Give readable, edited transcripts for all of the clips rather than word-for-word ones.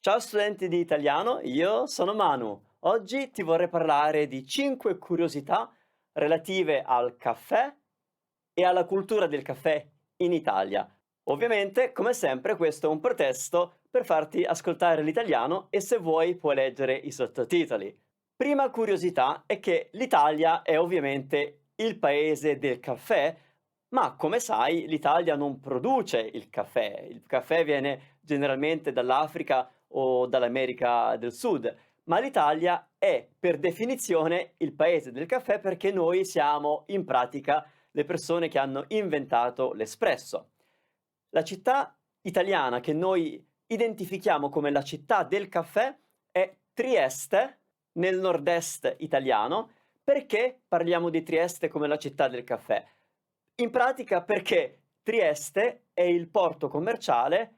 Ciao studenti di italiano, io sono Manu. Oggi ti vorrei parlare di 5 curiosità relative al caffè e alla cultura del caffè in Italia. Ovviamente, come sempre, questo è un pretesto per farti ascoltare l'italiano e se vuoi puoi leggere i sottotitoli. Prima curiosità è che l'Italia è ovviamente il paese del caffè, ma come sai l'Italia non produce il caffè. Il caffè viene generalmente dall'Africa o dall'America del Sud, ma l'Italia è per definizione il paese del caffè perché noi siamo in pratica le persone che hanno inventato l'espresso. La città italiana che noi identifichiamo come la città del caffè è Trieste, nel nord-est italiano. Perché parliamo di Trieste come la città del caffè? In pratica perché Trieste è il porto commerciale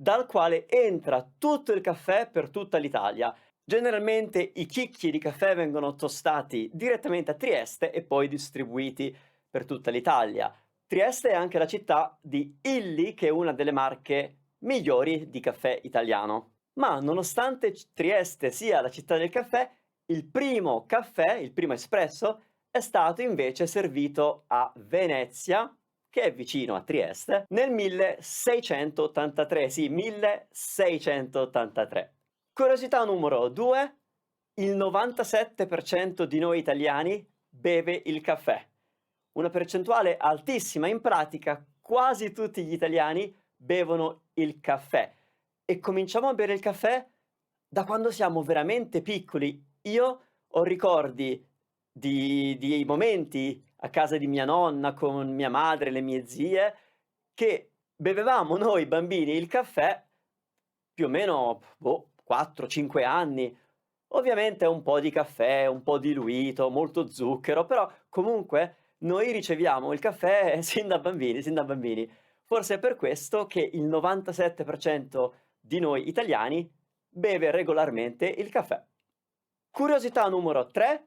dal quale entra tutto il caffè per tutta l'Italia. Generalmente i chicchi di caffè vengono tostati direttamente a Trieste e poi distribuiti per tutta l'Italia. Trieste è anche la città di Illy, che è una delle marche migliori di caffè italiano. Ma nonostante Trieste sia la città del caffè, il primo espresso, è stato invece servito a Venezia, che è vicino a Trieste, nel 1683. Sì, 1683. Curiosità numero 2: il 97% di noi italiani beve il caffè. Una percentuale altissima, in pratica quasi tutti gli italiani bevono il caffè e cominciamo a bere il caffè da quando siamo veramente piccoli. Io ho ricordi di momenti a casa di mia nonna con mia madre, le mie zie, che bevevamo noi bambini il caffè più o meno, 4, 5 anni. Ovviamente un po' di caffè, un po' diluito, molto zucchero, però comunque noi riceviamo il caffè sin da bambini, sin da bambini. Forse è per questo che il 97% di noi italiani beve regolarmente il caffè. Curiosità numero 3: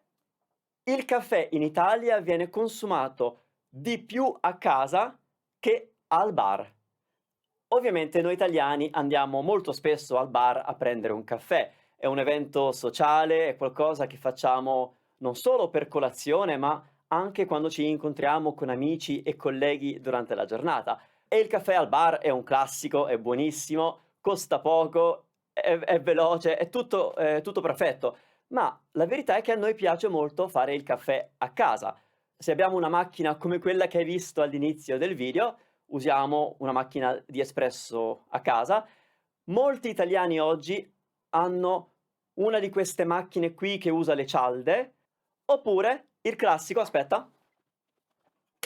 il caffè in Italia viene consumato di più a casa che al bar. Ovviamente noi italiani andiamo molto spesso al bar a prendere un caffè. È un evento sociale, è qualcosa che facciamo non solo per colazione, ma anche quando ci incontriamo con amici e colleghi durante la giornata. E il caffè al bar è un classico, è buonissimo, costa poco, è veloce, è tutto perfetto. Ma la verità è che a noi piace molto fare il caffè a casa. Se abbiamo una macchina come quella che hai visto all'inizio del video, usiamo una macchina di espresso a casa. Molti italiani oggi hanno una di queste macchine qui che usa le cialde, oppure il classico, aspetta,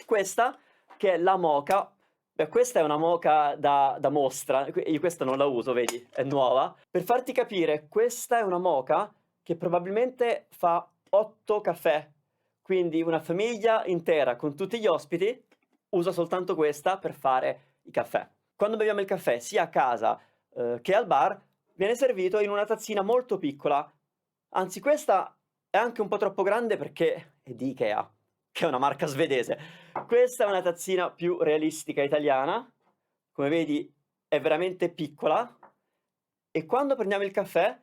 questa che è la moka. Beh, questa è una moka da mostra, io questa non la uso, vedi, è nuova. Per farti capire, questa è una moka che probabilmente fa 8 caffè, quindi una famiglia intera con tutti gli ospiti usa soltanto questa per fare i caffè. Quando beviamo il caffè, sia a casa, che al bar, viene servito in una tazzina molto piccola. Anzi, questa è anche un po' troppo grande perché è di Ikea, che è una marca svedese. Questa è una tazzina più realistica italiana. Come vedi è veramente piccola e quando prendiamo il caffè,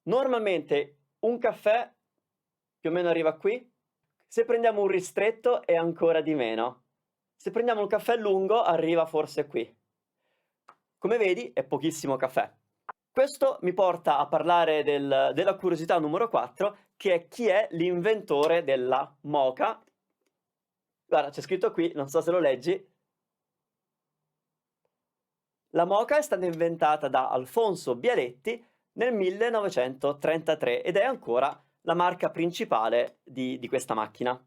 normalmente un caffè più o meno arriva qui. Se prendiamo un ristretto è ancora di meno. Se prendiamo un caffè lungo arriva forse qui. Come vedi è pochissimo caffè. Questo mi porta a parlare della curiosità numero 4, che è chi è l'inventore della moka. Guarda, c'è scritto qui, non so se lo leggi. La moka è stata inventata da Alfonso Bialetti nel 1933 ed è ancora la marca principale di questa macchina.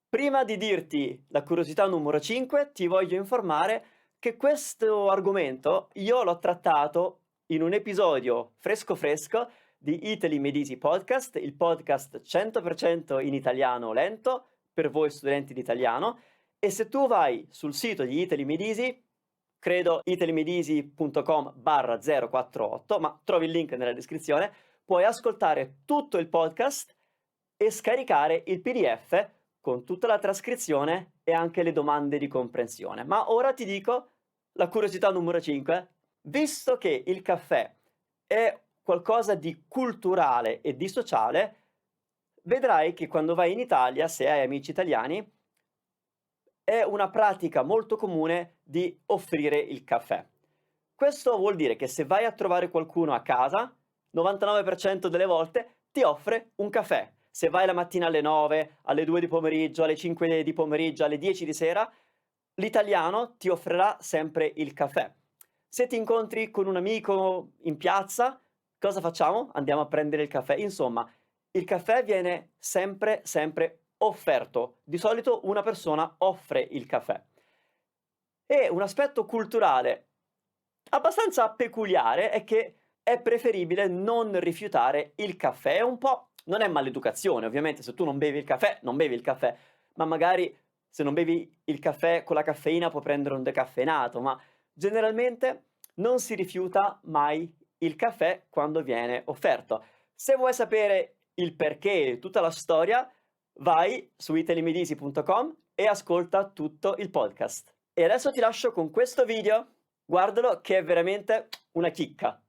Prima di dirti la curiosità numero 5, ti voglio informare che questo argomento io l'ho trattato in un episodio fresco fresco di Italy Made Easy Podcast, il podcast 100% in italiano lento per voi studenti di italiano. E se tu vai sul sito di Italy Made Easy, credo italymedeasy.com/048, ma trovi il link nella descrizione, puoi ascoltare tutto il podcast e scaricare il PDF con tutta la trascrizione e anche le domande di comprensione. Ma ora ti dico la curiosità numero 5. Visto che il caffè è qualcosa di culturale e di sociale, vedrai che quando vai in Italia, se hai amici italiani, è una pratica molto comune di offrire il caffè. Questo vuol dire che se vai a trovare qualcuno a casa, 99% delle volte ti offre un caffè. Se vai la mattina alle 9, alle 2 di pomeriggio, alle 5 di pomeriggio, alle 10 di sera, l'italiano ti offrirà sempre il caffè. Se ti incontri con un amico in piazza, cosa facciamo? Andiamo a prendere il caffè. Insomma, il caffè viene sempre, sempre offerto. Di solito una persona offre il caffè. E un aspetto culturale abbastanza peculiare è che è preferibile non rifiutare il caffè. È un po', non è maleducazione, ovviamente, se tu non bevi il caffè, non bevi il caffè, ma magari se non bevi il caffè con la caffeina puoi prendere un decaffeinato, ma generalmente non si rifiuta mai il caffè quando viene offerto. Se vuoi sapere il perché, tutta la storia, vai su italimedisi.com e ascolta tutto il podcast. E adesso ti lascio con questo video, guardalo che è veramente una chicca.